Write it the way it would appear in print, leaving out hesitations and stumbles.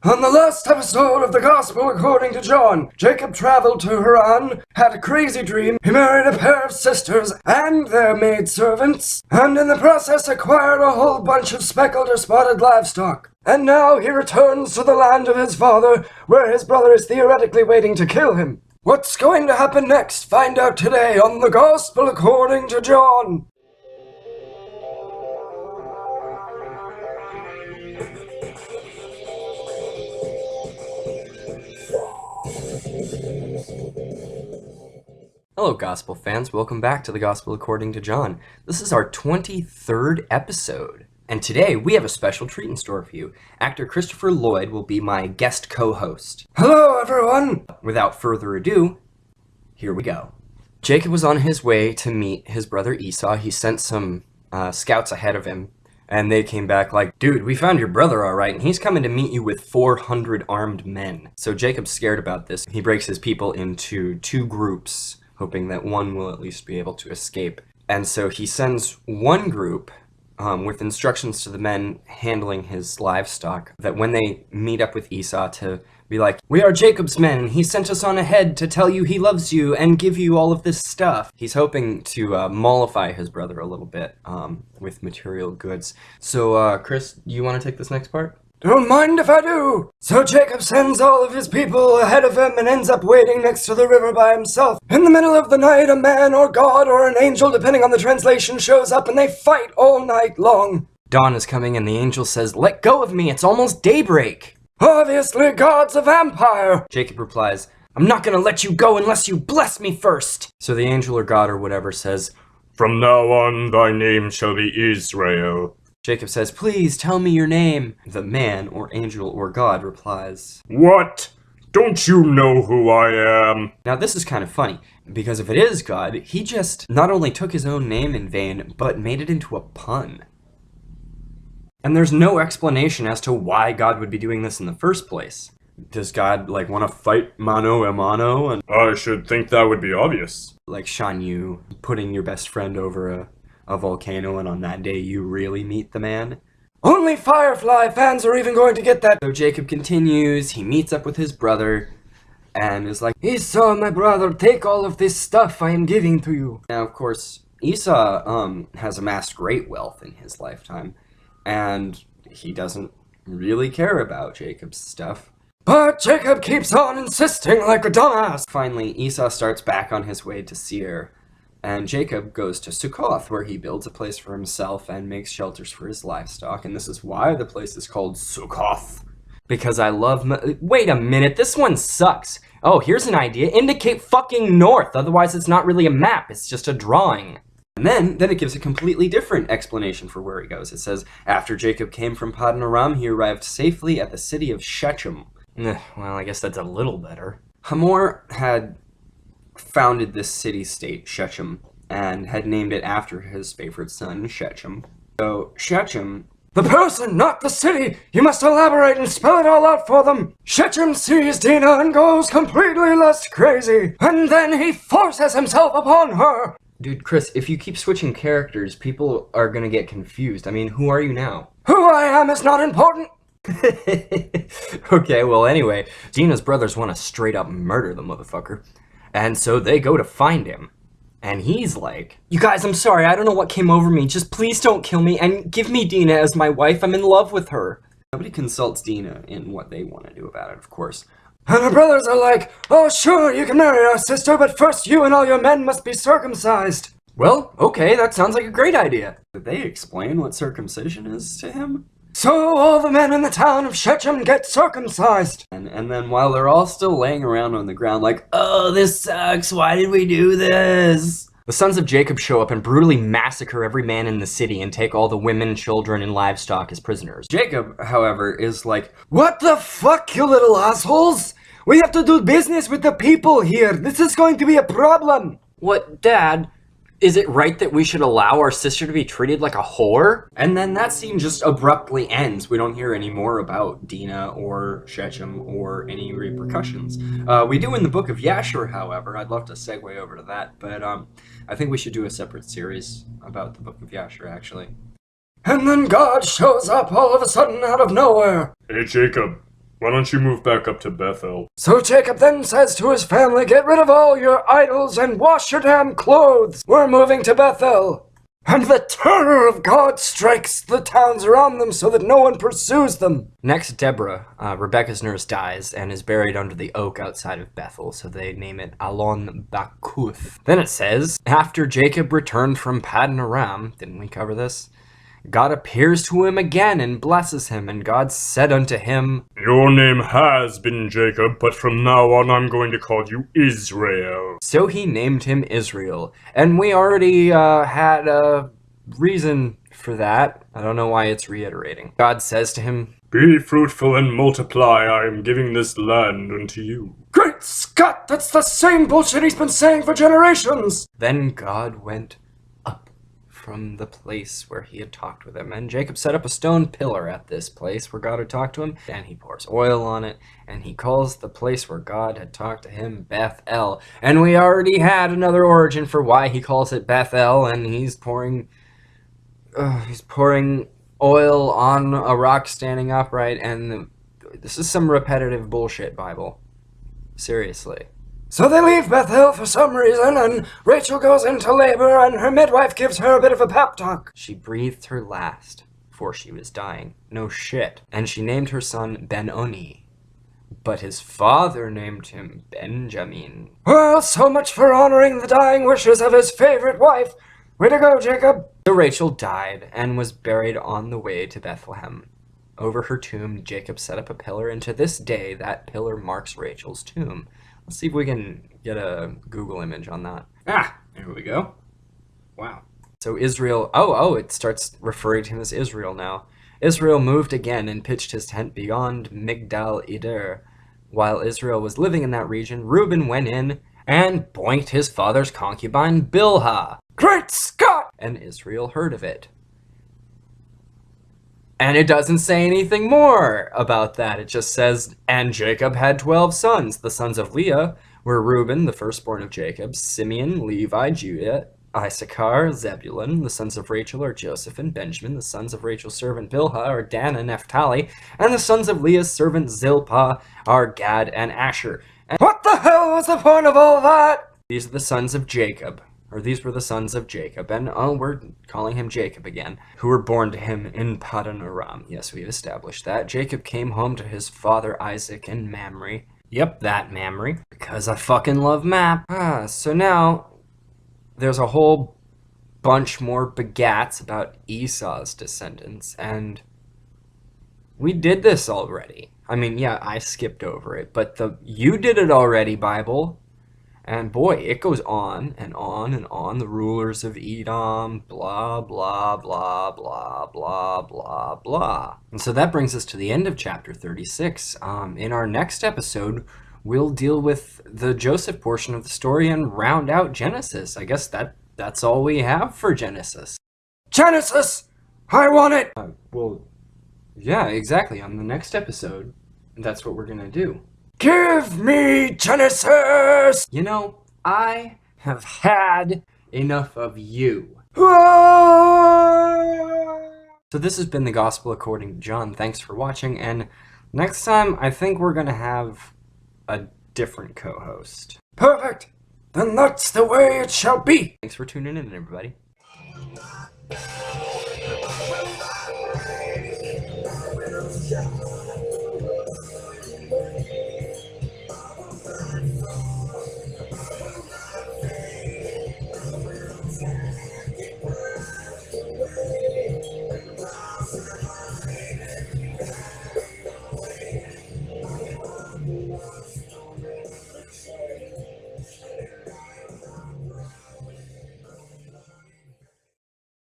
On the last episode of the Gospel according to John, Jacob traveled to Haran, had a crazy dream, he married a pair of sisters and their maidservants, and in the process acquired a whole bunch of speckled or spotted livestock. And now he returns to the land of his father, where his brother is theoretically waiting to kill him. What's going to happen next? Find out today on the Gospel according to John. Hello, Gospel fans. Welcome back to the Gospel According to John. This is our 23rd episode, and today we have a special treat in store for you. Actor Christopher Lloyd will be my guest co-host. Hello, everyone! Without further ado, here we go. Jacob was on his way to meet his brother Esau. He sent some scouts ahead of him, and they came back like, "Dude, we found your brother all right, and he's coming to meet you with 400 armed men." So Jacob's scared about this. He breaks his people into two groups, hoping that one will at least be able to escape. And so he sends one group with instructions to the men handling his livestock, that when they meet up with Esau to be like, "We are Jacob's men, and he sent us on ahead to tell you he loves you and give you all of this stuff." He's hoping to mollify his brother a little bit with material goods. So, Chris, you want to take this next part? Don't mind if I do. So Jacob sends all of his people ahead of him and ends up waiting next to the river by himself. In the middle of the night, a man or God or an angel, depending on the translation, shows up and they fight all night long. Dawn is coming and the angel says, "Let go of me, it's almost daybreak." Obviously, God's a vampire. Jacob replies, "I'm not gonna let you go unless you bless me first." So the angel or God or whatever says, "From now on, thy name shall be Israel." Jacob says, "Please tell me your name." The man, or angel, or God replies, "What? Don't you know who I am?" Now this is kind of funny, because if it is God, he just not only took his own name in vain, but made it into a pun. And there's no explanation as to why God would be doing this in the first place. Does God, want to fight mano a mano? And I should think that would be obvious. like Shan Yu putting your best friend over a volcano, and on that day you really meet the man? Only Firefly fans are even going to get that. So Jacob continues, he meets up with his brother, and is like, "Esau, my brother, take all of this stuff I am giving to you." Now, of course, Esau has amassed great wealth in his lifetime, and he doesn't really care about Jacob's stuff. But Jacob keeps on insisting like a dumbass. Finally, Esau starts back on his way to Seir, and Jacob goes to Succoth, where he builds a place for himself and makes shelters for his livestock, and this is why the place is called Succoth. Because I love wait a minute, this one sucks. Oh, here's an idea. Indicate fucking north, otherwise it's not really a map, it's just a drawing. And then it gives a completely different explanation for where he goes. It says, after Jacob came from Paddan Aram, he arrived safely at the city of Shechem. Well, I guess that's a little better. Hamor had founded this city-state, Shechem, and had named it after his favorite son, Shechem. So, Shechem... The person, not the city! You must elaborate and spell it all out for them! Shechem sees Dinah and goes completely less crazy, and then he forces himself upon her! Dude, Chris, if you keep switching characters, people are gonna get confused. I mean, who are you now? Who I am is not important! Okay, well anyway, Dinah's brothers want to straight up murder the motherfucker. And so they go to find him. And he's like, "You guys, I'm sorry, I don't know what came over me. Just please don't kill me and give me Dinah as my wife. I'm in love with her." Nobody consults Dinah in what they want to do about it, of course. And her brothers are like, "Oh sure, you can marry our sister, but first you and all your men must be circumcised." Well, okay, that sounds like a great idea. Did they explain what circumcision is to him? So all the men in the town of Shechem get circumcised. And then while they're all still laying around on the ground like, "Oh, this sucks, why did we do this?" The sons of Jacob show up and brutally massacre every man in the city and take all the women, children, and livestock as prisoners. Jacob, however, is like, "What the fuck, you little assholes? We have to do business with the people here. This is going to be a problem." "What, Dad? Is it right that we should allow our sister to be treated like a whore?" And then that scene just abruptly ends. We don't hear any more about Dinah or Shechem or any repercussions. We do in the book of Yashar, however. I'd love to segue over to that, but I think we should do a separate series about the book of Yashar, actually. And then God shows up all of a sudden out of nowhere. "Hey, Jacob, Why don't you move back up to Bethel? So Jacob then says to his family, get rid of all your idols and wash your damn clothes. We're moving to Bethel. And the terror of God strikes the towns around them so that no one pursues them. Next, Deborah, Rebecca's nurse, dies and is buried under the oak outside of Bethel, so they name it Alon Bakuth. Then it says, after Jacob returned from Paddan Aram, didn't we cover this? God appears to him again and blesses him, and God said unto him, Your name has been Jacob, but from now on I'm going to call you Israel. So he named him Israel. And we already had a reason for that. I don't know why it's reiterating. God says to him, Be fruitful and multiply, I am giving this land unto you. Great Scott, that's the same bullshit he's been saying for generations. Then God went up from the place where he had talked with him, and Jacob set up a stone pillar at this place where God had talked to him, and he pours oil on it, and he calls the place where God had talked to him Bethel. And we already had another origin for why he calls it Bethel, and he's pouring oil on a rock standing upright, and this is some repetitive bullshit, Bible. Seriously. So they leave Bethel for some reason, and Rachel goes into labor, and her midwife gives her a bit of a pep talk. She breathed her last before she was dying. No shit. And she named her son Ben-Oni. But his father named him Benjamin. Well, so much for honoring the dying wishes of his favorite wife. Way to go, Jacob. So Rachel died and was buried on the way to Bethlehem. Over her tomb, Jacob set up a pillar, and to this day, that pillar marks Rachel's tomb. Let's see if we can get a Google image on that. Ah, there we go. Wow. So Israel, it starts referring to him as Israel now. Israel moved again and pitched his tent beyond Migdal Eder. While Israel was living in that region, Reuben went in and boinked his father's concubine Bilhah. Great Scott! And Israel heard of it. And it doesn't say anything more about that. It just says, and Jacob had 12 sons. The sons of Leah were Reuben, the firstborn of Jacob, Simeon, Levi, Judah, Issachar, Zebulun. The sons of Rachel are Joseph and Benjamin. The sons of Rachel's servant Bilhah are Dan and Naphtali. And the sons of Leah's servant Zilpah are Gad and Asher. And what the hell was the point of all that? These are the sons of Jacob. Or these were the sons of Jacob, and we're calling him Jacob again, who were born to him in Paddan Aram. Yes, we've established that. Jacob came home to his father Isaac in Mamre. Yep, that Mamre, because I fucking love map. So now there's a whole bunch more begats about Esau's descendants, and we did this already. I mean, yeah, I skipped over it, but you did it already, Bible. And boy, it goes on and on and on. The rulers of Edom, blah, blah, blah, blah, blah, blah, blah. And so that brings us to the end of chapter 36. In our next episode, we'll deal with the Joseph portion of the story and round out Genesis. I guess that's all we have for Genesis. Genesis! I want it! Well, yeah, exactly. On the next episode, that's what we're going to do. Give me Genesis! You know, I have had enough of you. So this has been the Gospel According to John. Thanks for watching, and next time I think we're going to have a different co-host. Perfect! Then that's the way it shall be! Thanks for tuning in, everybody.